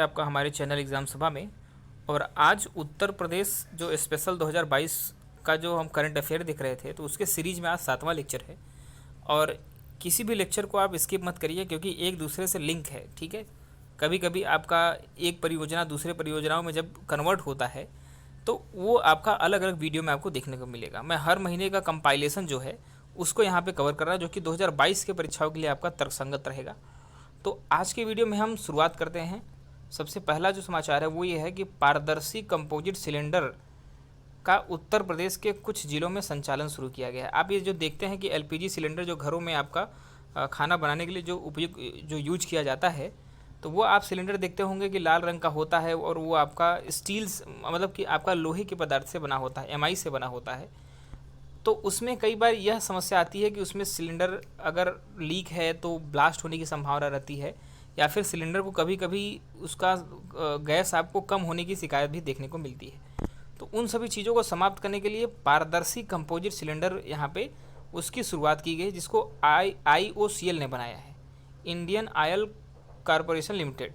आपका हमारे channel exam सभा में। और आज उत्तर प्रदेश जो स्पेशल 2022 का जो हम करंट अफेयर देख रहे थे, तो उसके सीरीज में आज 7वां लेक्चर है। और किसी भी लेक्चर को आप स्किप मत करिए, क्योंकि एक दूसरे से लिंक है। ठीक है, कभी कभी आपका एक परियोजना दूसरे परियोजनाओं में जब कन्वर्ट होता है, तो वो आपका अलग अलग वीडियो में आपको देखने को मिलेगा। मैं हर महीने का कंपाइलेशन जो है उसको यहाँ पे कवर कर रहा हूँ, जो कि 2022 के परीक्षाओं के लिए आपका तर्कसंगत रहेगा। तो आज के वीडियो में हम शुरुआत करते हैं। सबसे पहला जो समाचार है वो ये है कि पारदर्शी कंपोजिट सिलेंडर का उत्तर प्रदेश के कुछ जिलों में संचालन शुरू किया गया है। आप ये जो देखते हैं कि एलपीजी सिलेंडर जो घरों में आपका खाना बनाने के लिए जो उपयोग जो यूज किया जाता है, तो वो आप सिलेंडर देखते होंगे कि लाल रंग का होता है, और वो आपका स्टील्स मतलब कि आपका लोहे के पदार्थ से बना होता है, एमआई से बना होता है। तो उसमें कई बार यह समस्या आती है कि उसमें सिलेंडर अगर लीक है तो ब्लास्ट होने की संभावना रहती है, या फिर सिलेंडर को कभी कभी उसका गैस आपको कम होने की शिकायत भी देखने को मिलती है। तो उन सभी चीज़ों को समाप्त करने के लिए पारदर्शी कंपोजिट सिलेंडर यहाँ पे उसकी शुरुआत की गई, जिसको IOCL ने बनाया है, Indian oil corporation limited,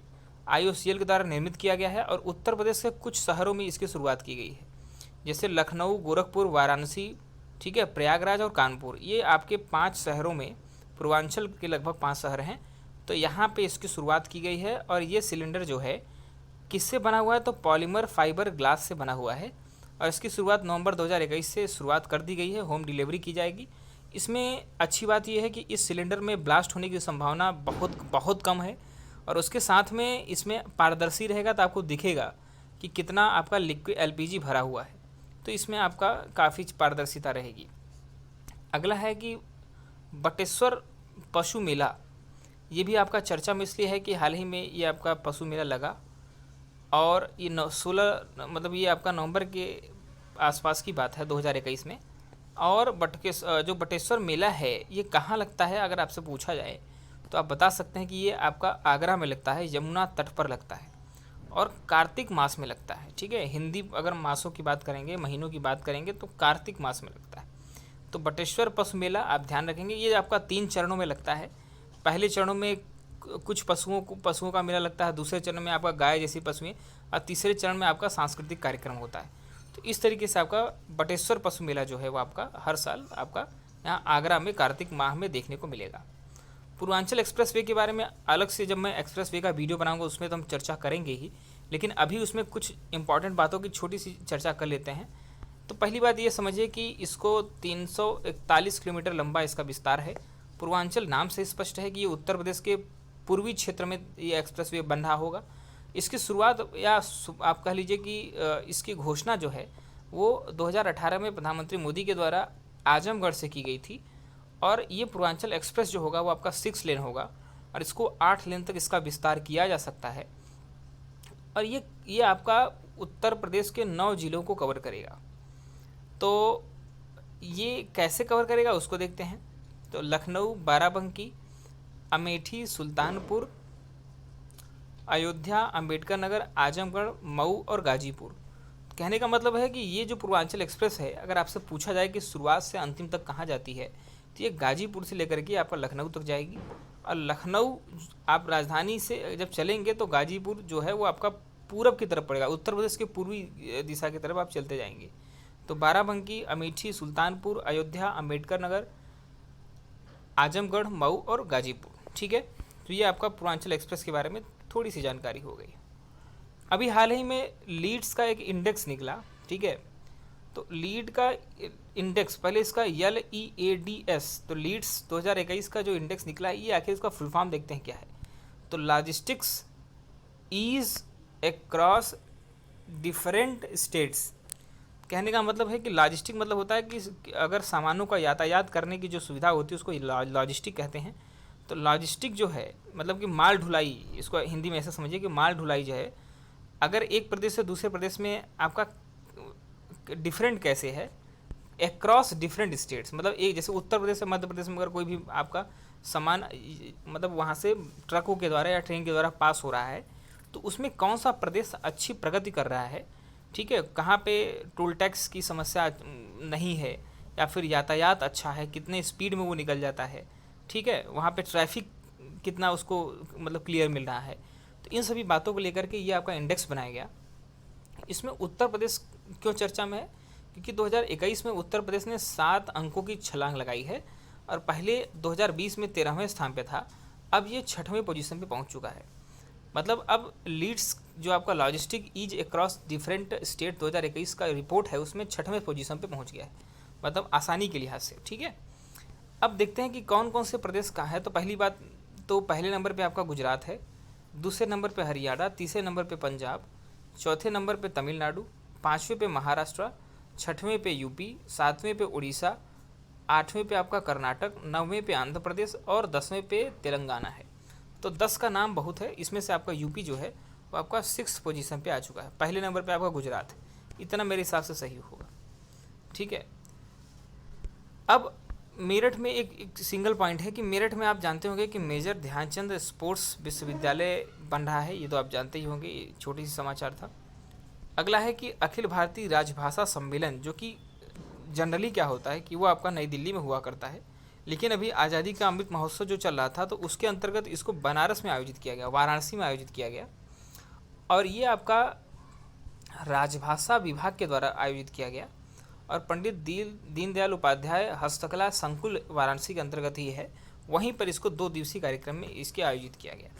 IOCL के द्वारा निर्मित किया गया है। और उत्तर प्रदेश के कुछ शहरों में इसकी शुरुआत की गई है, जैसे लखनऊ, गोरखपुर, वाराणसी, ठीक है, प्रयागराज और कानपुर। ये आपके 5 शहरों में, पूर्वांचल के लगभग 5 शहर हैं, तो यहाँ पे इसकी शुरुआत की गई है। और ये सिलेंडर जो है किससे बना हुआ है, तो पॉलीमर फाइबर ग्लास से बना हुआ है। और इसकी शुरुआत नवंबर 2021 से शुरुआत कर दी गई है, होम डिलीवरी की जाएगी। इसमें अच्छी बात यह है कि इस सिलेंडर में ब्लास्ट होने की संभावना बहुत बहुत कम है, और उसके साथ में इसमें पारदर्शी रहेगा, तो आपको दिखेगा कि कितना आपका लिक्विड LPG भरा हुआ है, तो इसमें आपका काफ़ी पारदर्शिता रहेगी। अगला है कि बटेश्वर पशु मेला, ये भी आपका चर्चा में इसलिए है कि हाल ही में ये आपका पशु मेला लगा, और ये 16 मतलब ये आपका नवंबर के आसपास की बात है 2021 में। और जो बटेश्वर मेला है ये कहाँ लगता है, अगर आपसे पूछा जाए तो आप बता सकते हैं कि ये आपका आगरा में लगता है, यमुना तट पर लगता है, और कार्तिक मास में लगता है। ठीक है, हिंदी अगर मासों की बात करेंगे, महीनों की बात करेंगे, तो कार्तिक मास में लगता है। तो बटेश्वर पशु मेला आप ध्यान रखेंगे, ये आपका 3 चरणों में लगता है। पहले चरणों में कुछ पशुओं का मेला लगता है, दूसरे चरण में आपका गाय जैसी पशुएं, और तीसरे चरण में आपका सांस्कृतिक कार्यक्रम होता है। तो इस तरीके से आपका बटेश्वर पशु मेला जो है वो आपका हर साल आपका यहाँ आगरा में कार्तिक माह में देखने को मिलेगा। पूर्वांचल एक्सप्रेस वे के बारे में अलग से जब मैं एक्सप्रेस वे का वीडियो बनाऊंगा उसमें तो हम चर्चा करेंगे ही, लेकिन अभी उसमें कुछ इंपॉर्टेंट बातों की छोटी सी चर्चा कर लेते हैं। तो पहली बात ये समझिए कि इसको 341 किलोमीटर लंबा इसका विस्तार है। पूर्वांचल नाम से स्पष्ट है कि ये उत्तर प्रदेश के पूर्वी क्षेत्र में ये एक्सप्रेस वे बन रहा होगा। इसकी शुरुआत, या आप कह लीजिए कि इसकी घोषणा जो है वो 2018 में प्रधानमंत्री मोदी के द्वारा आजमगढ़ से की गई थी। और ये पूर्वांचल एक्सप्रेस जो होगा वो आपका 6 लेन होगा, और इसको 8 लेन तक इसका विस्तार किया जा सकता है। और ये आपका उत्तर प्रदेश के 9 जिलों को कवर करेगा। तो ये कैसे कवर करेगा उसको देखते हैं। तो लखनऊ, बाराबंकी, अमेठी, सुल्तानपुर, अयोध्या, अंबेडकर नगर, आजमगढ़, मऊ और गाजीपुर। कहने का मतलब है कि ये जो पूर्वांचल एक्सप्रेस है, अगर आपसे पूछा जाए कि शुरुआत से अंतिम तक कहाँ जाती है, तो ये गाजीपुर से लेकर के आपका लखनऊ तक जाएगी। और लखनऊ आप राजधानी से जब चलेंगे तो गाजीपुर जो है वो आपका पूरब की तरफ पड़ेगा, उत्तर प्रदेश के पूर्वी दिशा की तरफ आप चलते जाएंगे। तो बाराबंकी, अमेठी, सुल्तानपुर, अयोध्या, अंबेडकर नगर, आजमगढ़, मऊ और गाजीपुर। ठीक है, तो ये आपका पूर्वांचल एक्सप्रेस के बारे में थोड़ी सी जानकारी हो गई। अभी हाल ही में लीड्स का एक इंडेक्स निकला। ठीक है, तो लीड का इंडेक्स, पहले इसका LEADS, तो लीड्स 2021 का जो इंडेक्स निकला है, ये आखिर इसका फुल फॉर्म देखते हैं क्या है। तो logistics ease across different states. कहने का मतलब है कि लॉजिस्टिक मतलब होता है कि अगर सामानों का यातायात करने की जो सुविधा होती है उसको लॉजिस्टिक कहते हैं। तो लॉजिस्टिक जो है मतलब कि माल ढुलाई, इसको हिंदी में ऐसा समझिए कि माल ढुलाई जो है, अगर एक प्रदेश से दूसरे प्रदेश में आपका डिफरेंट कैसे है, अक्रॉस डिफरेंट स्टेट्स, मतलब एक जैसे उत्तर प्रदेश से मध्य प्रदेश में अगर कोई भी आपका सामान मतलब वहाँ से ट्रकों के द्वारा या ट्रेन के द्वारा पास हो रहा है, तो उसमें कौन सा प्रदेश अच्छी प्रगति कर रहा है, ठीक है, कहाँ पे टोल टैक्स की समस्या नहीं है, या फिर यातायात अच्छा है, कितने स्पीड में वो निकल जाता है, ठीक है, वहाँ पे ट्रैफिक कितना उसको मतलब क्लियर मिल रहा है। तो इन सभी बातों को लेकर के ये आपका इंडेक्स बनाया गया। इसमें उत्तर प्रदेश क्यों चर्चा में है, क्योंकि 2021 में उत्तर प्रदेश ने 7 अंकों की छलांग लगाई है और पहले 2020 में 13वें स्थान पे था, अब ये 6वें पोजीशन पे पहुंच चुका है। मतलब अब लीड्स जो आपका logistic ease across different state 2021 का रिपोर्ट है उसमें 6वें पोजीशन पे पहुंच गया है, मतलब आसानी के लिहाज से। ठीक है, अब देखते हैं कि कौन कौन से प्रदेश का है। तो पहली बात, तो पहले नंबर पे आपका गुजरात है, दूसरे नंबर पे हरियाणा, तीसरे नंबर पे पंजाब, चौथे नंबर पे तमिलनाडु, पाँचवें पे महाराष्ट्र, छठवें पे यूपी, सातवें पे उड़ीसा, आठवें पे आपका कर्नाटक, नौवें पे आंध्र प्रदेश और 10वें पे तेलंगाना है। तो 10 का नाम बहुत है, इसमें से आपका यूपी जो है वो आपका 6th पोजीशन पे आ चुका है। पहले नंबर पे आपका गुजरात है, इतना मेरे हिसाब से सही होगा। ठीक है, अब मेरठ में एक सिंगल पॉइंट है कि मेरठ में आप जानते होंगे कि मेजर ध्यानचंद स्पोर्ट्स विश्वविद्यालय बन रहा है, ये तो आप जानते ही होंगे, ये छोटी सी समाचार था। अगला है कि अखिल भारतीय राजभाषा सम्मेलन, जो कि जनरली क्या होता है कि वो आपका नई दिल्ली में हुआ करता है, लेकिन अभी आज़ादी का अमृत महोत्सव जो चल रहा था तो उसके अंतर्गत इसको बनारस में आयोजित किया गया, वाराणसी में आयोजित किया गया, और ये आपका राजभाषा विभाग के द्वारा आयोजित किया गया और पंडित दीनदयाल उपाध्याय हस्तकला संकुल वाराणसी के अंतर्गत ही है, वहीं पर इसको 2 दिवसीय कार्यक्रम में इसके आयोजित किया गया।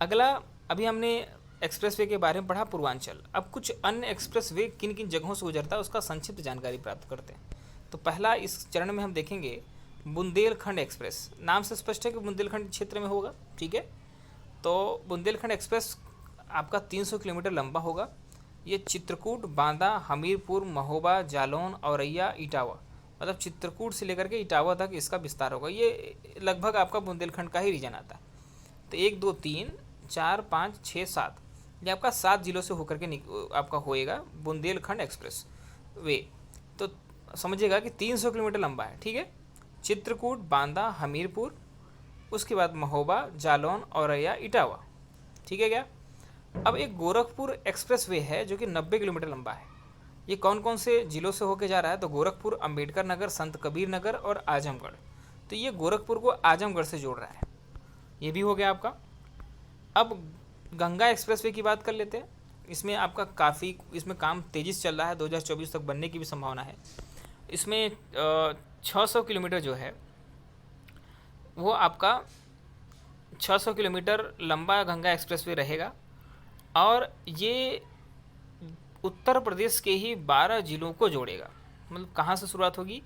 अगला, अभी हमने एक्सप्रेसवे के बारे में पढ़ा पूर्वांचल, अब कुछ अन्य एक्सप्रेसवे किन किन जगहों से गुजरता है उसका संक्षिप्त जानकारी प्राप्त करते हैं। तो पहला इस चरण में हम देखेंगे बुंदेलखंड एक्सप्रेस। नाम से स्पष्ट है कि बुंदेलखंड क्षेत्र में होगा। ठीक है, तो बुंदेलखंड एक्सप्रेस आपका 300 किलोमीटर लंबा होगा। ये चित्रकूट, बांदा, हमीरपुर, महोबा, जालौन, औरैया, इटावा, मतलब चित्रकूट से लेकर के इटावा तक इसका विस्तार होगा। ये लगभग आपका बुंदेलखंड का ही रीजन आता है। तो 1, 2, 3, 4, 5, 6, 7, ये आपका 7 जिलों से होकर के आपका होएगा बुंदेलखंड एक्सप्रेस वे। तो समझिएगा कि 300 किलोमीटर लंबा है। ठीक है, चित्रकूट, बांदा, हमीरपुर, उसके बाद महोबा, जालौन, औरैया, इटावा। ठीक है क्या। अब एक गोरखपुर एक्सप्रेस वे है जो कि 90 किलोमीटर लंबा है। ये कौन कौन से जिलों से होके जा रहा है, तो गोरखपुर, अंबेडकर नगर, संत कबीर नगर और आजमगढ़। तो ये गोरखपुर को आजमगढ़ से जोड़ रहा है, ये भी हो गया आपका। अब गंगा एक्सप्रेसवे की बात कर लेते हैं। इसमें आपका काफ़ी इसमें काम तेज़ी से चल रहा है, 2024 तक बनने की भी संभावना है। इसमें 600 किलोमीटर जो है वो आपका 600 किलोमीटर लंबा गंगा एक्सप्रेसवे रहेगा और ये उत्तर प्रदेश के ही 12 जिलों को जोड़ेगा। मतलब कहाँ से शुरुआत होगी,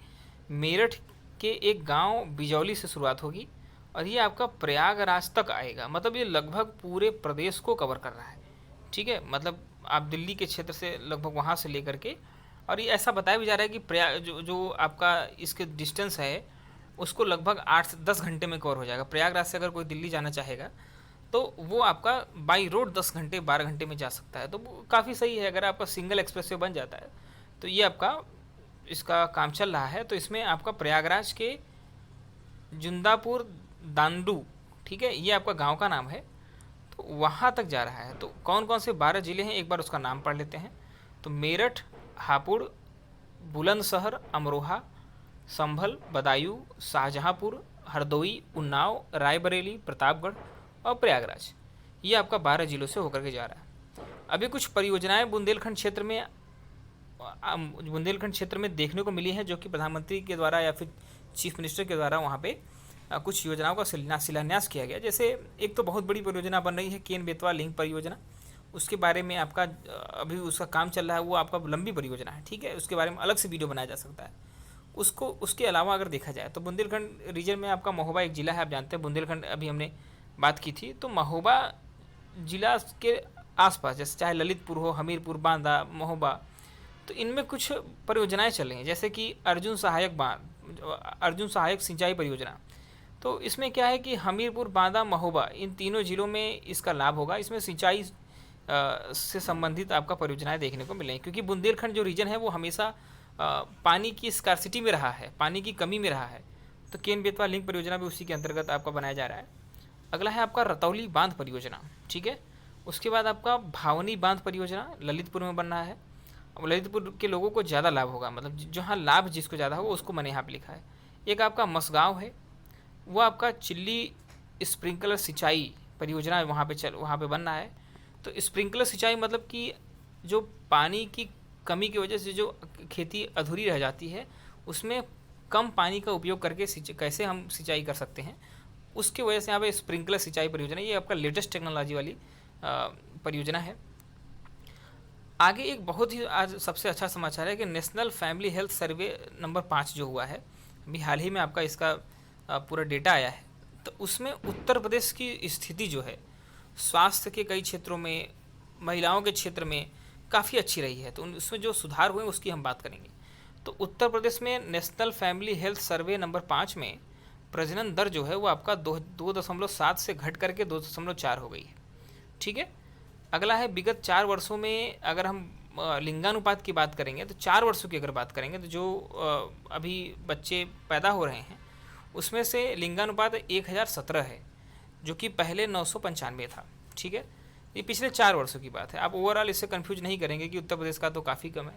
मेरठ के एक गांव बिजौली से शुरुआत होगी और ये आपका प्रयागराज तक आएगा। मतलब ये लगभग पूरे प्रदेश को कवर कर रहा है। ठीक है, मतलब आप दिल्ली के क्षेत्र से लगभग वहाँ से लेकर के, और ये ऐसा बताया भी जा रहा है कि प्रयाग जो आपका इसके डिस्टेंस है उसको लगभग 8 से 10 घंटे में कवर हो जाएगा। प्रयागराज से अगर कोई दिल्ली जाना चाहेगा तो वो आपका बाई रोड 10 घंटे 12 घंटे में जा सकता है। तो काफ़ी सही है अगर आपका सिंगल एक्सप्रेसवे बन जाता है। तो ये आपका इसका काम चल रहा है। तो इसमें आपका प्रयागराज के जुंदापुर दांडू, ठीक है, ये आपका गांव का नाम है, तो वहाँ तक जा रहा है। तो कौन कौन से 12 ज़िले हैं एक बार उसका नाम पढ़ लेते हैं। तो मेरठ, हापुड़, बुलंदशहर, अमरोहा, संभल, बदायूं, शाहजहांपुर, हरदोई, उन्नाव, रायबरेली, प्रतापगढ़ और प्रयागराज। ये आपका 12 जिलों से होकर के जा रहा है। अभी कुछ परियोजनाएं बुंदेलखंड क्षेत्र में देखने को मिली हैं जो कि प्रधानमंत्री के द्वारा या फिर चीफ मिनिस्टर के द्वारा वहाँ पे कुछ योजनाओं का शिलान्यास किया गया। जैसे एक तो बहुत बड़ी परियोजना बन रही है केन बेतवा लिंक परियोजना, उसके बारे में आपका अभी उसका काम चल रहा है, वो आपका लंबी परियोजना है। ठीक है, उसके बारे में अलग से वीडियो बनाया जा सकता है उसको। उसके अलावा अगर देखा जाए तो बुंदेलखंड रीजन में आपका महोबा एक ज़िला है। आप जानते हैं बुंदेलखंड अभी हमने बात की थी, तो महोबा ज़िला के आसपास जैसे चाहे ललितपुर हो, हमीरपुर, बांदा, महोबा, तो इनमें कुछ परियोजनाएं चल रही हैं जैसे कि अर्जुन सहायक सिंचाई परियोजना। तो इसमें क्या है कि हमीरपुर, बांदा, महोबा इन तीनों ज़िलों में इसका लाभ होगा। इसमें सिंचाई से संबंधित आपका परियोजनाएं देखने को मिलेंगी क्योंकि बुंदेलखंड जो रीजन है वो हमेशा पानी की स्कार्सिटी में रहा है, पानी की कमी में रहा है। तो केन बेतवा लिंक परियोजना भी उसी के अंतर्गत आपका बनाया जा रहा है। अगला है आपका रतौली बांध परियोजना। ठीक है, उसके बाद आपका भावनी बांध परियोजना ललितपुर में बन रहा है। अब ललितपुर के लोगों को ज़्यादा लाभ होगा, मतलब जहाँ लाभ जिसको ज़्यादा होगा उसको मैंने यहाँ पर लिखा है। एक आपका मसगांव है, वो आपका चिल्ली स्प्रिंकलर सिंचाई परियोजना वहाँ पे बन रहा है। तो स्प्रिंकलर सिंचाई मतलब कि जो पानी की कमी की वजह से जो खेती अधूरी रह जाती है, उसमें कम पानी का उपयोग करके कैसे हम सिंचाई कर सकते हैं, उसकी वजह से यहाँ पे स्प्रिंकलर सिंचाई परियोजना, ये आपका लेटेस्ट टेक्नोलॉजी वाली परियोजना है। आगे एक बहुत ही आज सबसे अच्छा समाचार है कि national family health survey number 5 जो हुआ है, अभी हाल ही में आपका इसका पूरा डेटा आया है, तो उसमें उत्तर प्रदेश की स्थिति जो है स्वास्थ्य के कई क्षेत्रों में, महिलाओं के क्षेत्र में काफ़ी अच्छी रही है। तो उसमें जो सुधार हुए उसकी हम बात करेंगे। तो उत्तर प्रदेश में national family health survey number 5 में प्रजनन दर जो है वो आपका 2.7 से घट करके 2.4 हो गई है। ठीक है। अगला है विगत 4 वर्षों में अगर हम लिंगानुपात की बात करेंगे, तो 4 वर्षों की अगर बात करेंगे तो जो अभी बच्चे पैदा हो रहे हैं उसमें से लिंगानुपात 1017 है, जो कि पहले 995 था। ठीक है, ये पिछले 4 वर्षों की बात है। आप ओवरऑल इससे कंफ्यूज नहीं करेंगे कि उत्तर प्रदेश का तो काफ़ी कम है।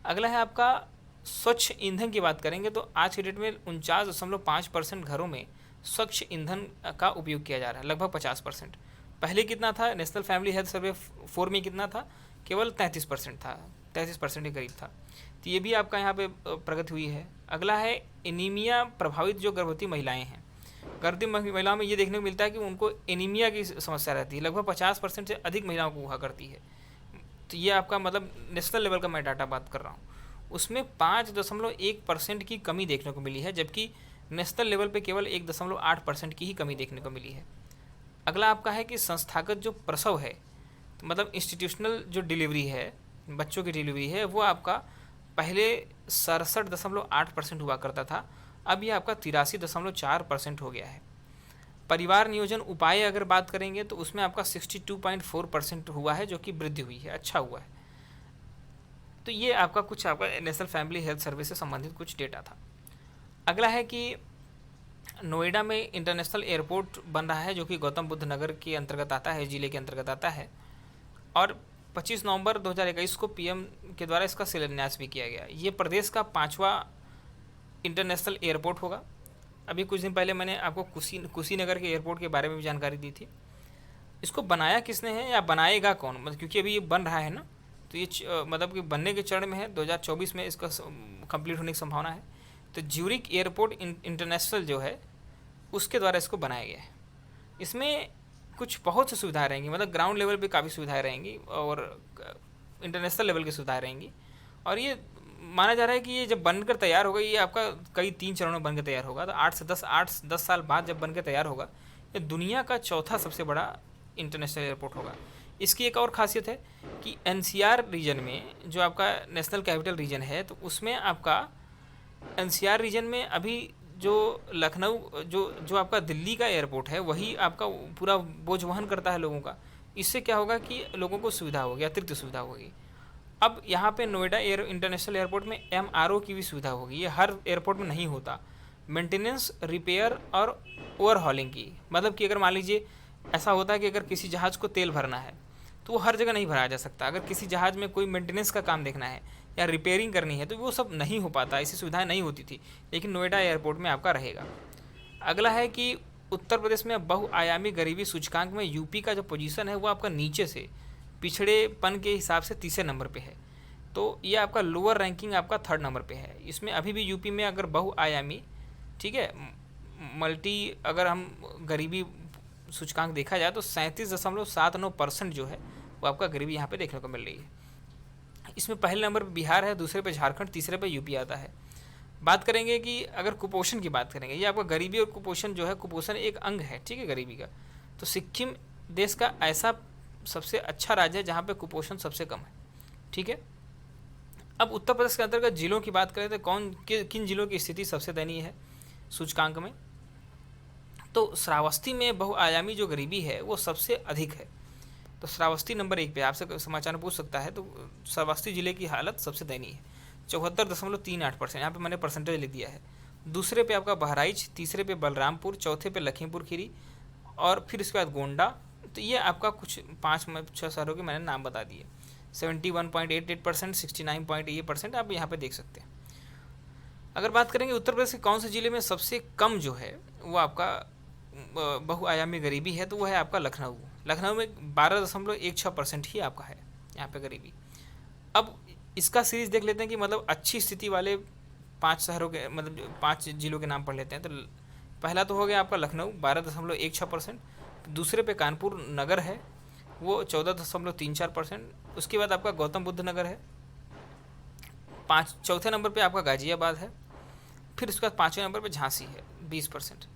अगला है आपका स्वच्छ ईंधन की बात करेंगे, तो आज की डेट में 49.5% घरों में स्वच्छ ईंधन का उपयोग किया जा रहा है, लगभग 50%। पहले कितना था? नेशनल फैमिली हेल्थ सर्वे 4 में कितना था? केवल 33% था, 33% के करीब था। तो ये भी आपका यहाँ पे प्रगति हुई है। अगला है एनीमिया प्रभावित जो गर्भवती महिलाएं हैं, गर्भवती महिलाओं में ये देखने को मिलता है कि उनको एनीमिया की समस्या रहती है, लगभग 50% से अधिक महिलाओं को हुआ करती है। तो ये आपका मतलब नेशनल लेवल का मैं डाटा बात कर रहा हूँ, उसमें 5.1% की कमी देखने को मिली है, जबकि नेशनल लेवल पे केवल 1.8% की ही कमी देखने को मिली है। अगला आपका है कि संस्थागत जो प्रसव है, तो मतलब इंस्टीट्यूशनल जो डिलीवरी है, बच्चों की डिलीवरी है, वो आपका पहले 67.8% हुआ करता था, अब ये आपका 83.4% हो गया है। परिवार नियोजन उपाय अगर बात करेंगे तो उसमें आपका 62.4% हुआ है, जो कि वृद्धि हुई है, अच्छा हुआ है। तो ये आपका कुछ आपका नेशनल फैमिली हेल्थ सर्विस से संबंधित कुछ डेटा था। अगला है कि नोएडा में इंटरनेशनल एयरपोर्ट बन रहा है, जो कि गौतम बुद्ध नगर के अंतर्गत आता है, ज़िले के अंतर्गत आता है, और 25 नवंबर 2021 को पीएम के द्वारा इसका शिलान्यास भी किया गया। ये प्रदेश का 5वां इंटरनेशनल एयरपोर्ट होगा। अभी कुछ दिन पहले मैंने आपको कुशीनगर के एयरपोर्ट के बारे में भी जानकारी दी थी। इसको बनाया किसने है या बनाएगा कौन, मतलब क्योंकि अभी ये बन रहा है ना, तो ये मतलब कि बनने के चरण में है, 2024 में इसका कंप्लीट होने की संभावना है। तो ज्यूरिक एयरपोर्ट इंटरनेशनल जो है उसके द्वारा इसको बनाया गया है। इसमें कुछ बहुत सी सुविधाएं रहेंगी, मतलब ग्राउंड लेवल पे काफ़ी सुविधाएं रहेंगी और इंटरनेशनल लेवल की सुविधाएं रहेंगी। और ये माना जा रहा है कि ये जब बनकर तैयार होगा, ये आपका कई 3 चरणों में बनकर तैयार होगा, तो 8 साल बाद जब बनकर तैयार होगा, ये दुनिया का चौथा सबसे बड़ा इंटरनेशनल एयरपोर्ट होगा। इसकी एक और खासियत है कि एनसीआर रीजन में, जो आपका नेशनल कैपिटल रीजन है, तो उसमें आपका एनसीआर रीजन में अभी जो लखनऊ जो आपका दिल्ली का एयरपोर्ट है, वही आपका पूरा बोझ वहन करता है लोगों का। इससे क्या होगा कि लोगों को सुविधा होगी, अतिरिक्त सुविधा होगी। अब यहाँ पे नोएडा इंटरनेशनल एयरपोर्ट में एमआरओ की भी सुविधा होगी, ये हर एयरपोर्ट में नहीं होता। मेंटेनेंस, रिपेयर और ओवरहॉलिंग की, मतलब कि अगर मान लीजिए ऐसा होता है कि अगर किसी जहाज़ को तेल भरना है तो वो हर जगह नहीं भराया जा सकता। अगर किसी जहाज़ में कोई मेंटेनेंस का काम देखना है या रिपेयरिंग करनी है तो वो सब नहीं हो पाता, ऐसी सुविधाएं नहीं होती थी, लेकिन नोएडा एयरपोर्ट में आपका रहेगा। अगला है कि उत्तर प्रदेश में बहुआयामी गरीबी सूचकांक में यूपी का जो पोजीशन है वो आपका नीचे से पिछड़ेपन के हिसाब से 3रे नंबर पे है। तो ये आपका लोअर रैंकिंग आपका 3rd नंबर पे है। इसमें अभी भी यूपी में अगर बहुआयामी, ठीक है, मल्टी अगर हम गरीबी सूचकांक देखा जाए तो 37.79% जो है वो आपका गरीबी यहाँ पे देखने को मिल रही है। इसमें पहले नंबर पे बिहार है, दूसरे पे झारखंड, तीसरे पे यूपी आता है। बात करेंगे कि अगर कुपोषण की बात करेंगे, ये आपका गरीबी और कुपोषण जो है, कुपोषण एक अंग है, ठीक है, गरीबी का। तो सिक्किम देश का ऐसा सबसे अच्छा राज्य है जहाँ पे कुपोषण सबसे कम है, ठीक है। अब उत्तर प्रदेश के अंतर्गत जिलों की बात करें तो किन जिलों की स्थिति सबसे दयनीय है सूचकांक में, तो श्रावस्ती में बहुआयामी जो गरीबी है वो सबसे अधिक है। तो श्रावस्ती नंबर 1 पे आपसे समाचार पूछ सकता है, तो श्रावस्ती जिले की हालत सबसे दयनीय है, 74.38%, यहाँ पे मैंने परसेंटेज लिख दिया है। दूसरे पे आपका बहराइच, तीसरे पे बलरामपुर, चौथे पे लखीमपुर खीरी, और फिर इसके बाद गोंडा। तो ये आपका कुछ 5-6 शहरों के मैंने नाम बता दिए। 71.88%, 69.8% आप यहाँ पे देख सकते हैं। अगर बात करेंगे उत्तर प्रदेश के कौन से ज़िले में सबसे कम जो है वो आपका बहुआयामी गरीबी है तो वो है आपका लखनऊ। लखनऊ में 12.16% ही आपका है यहाँ पे गरीबी। अब इसका सीरीज देख लेते हैं कि मतलब अच्छी स्थिति वाले 5 शहरों के, मतलब 5 जिलों के नाम पढ़ लेते हैं। तो पहला तो हो गया आपका लखनऊ 12.16%। दूसरे पे कानपुर नगर है, वो 14.34%। उसके बाद आपका गौतम बुद्ध नगर है। चौथे नंबर पे आपका गाजियाबाद है। फिर उसके बाद 5वें नंबर पे झांसी है 20%।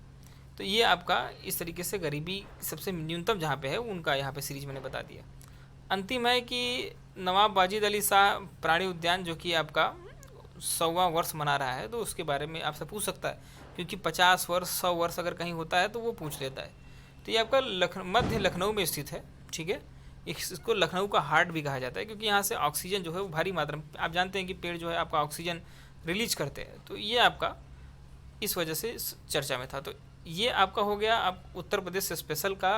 तो ये आपका इस तरीके से गरीबी सबसे न्यूनतम जहाँ पे है उनका यहाँ पे सीरीज मैंने बता दिया। अंतिम है कि नवाब वाजिद अली शाह प्राणी उद्यान, जो कि आपका 100वां वर्ष मना रहा है, तो उसके बारे में आपसे पूछ सकता है, क्योंकि 50 वर्ष 100 वर्ष अगर कहीं होता है तो वो पूछ लेता है। तो ये आपका मध्य लखनऊ में स्थित है, ठीक है। इसको लखनऊ का हार्ट भी कहा जाता है, क्योंकि यहाँ से ऑक्सीजन जो है वो भारी मात्रा में, आप जानते हैं कि पेड़ जो है आपका ऑक्सीजन रिलीज करते हैं, तो ये आपका इस वजह से चर्चा में था। तो ये आपका हो गया आप उत्तर प्रदेश स्पेशल का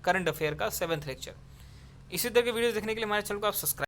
करंट अफेयर का 7th लेक्चर। इसी तरह के वीडियो देखने के लिए हमारे चैनल को आप सब्सक्राइब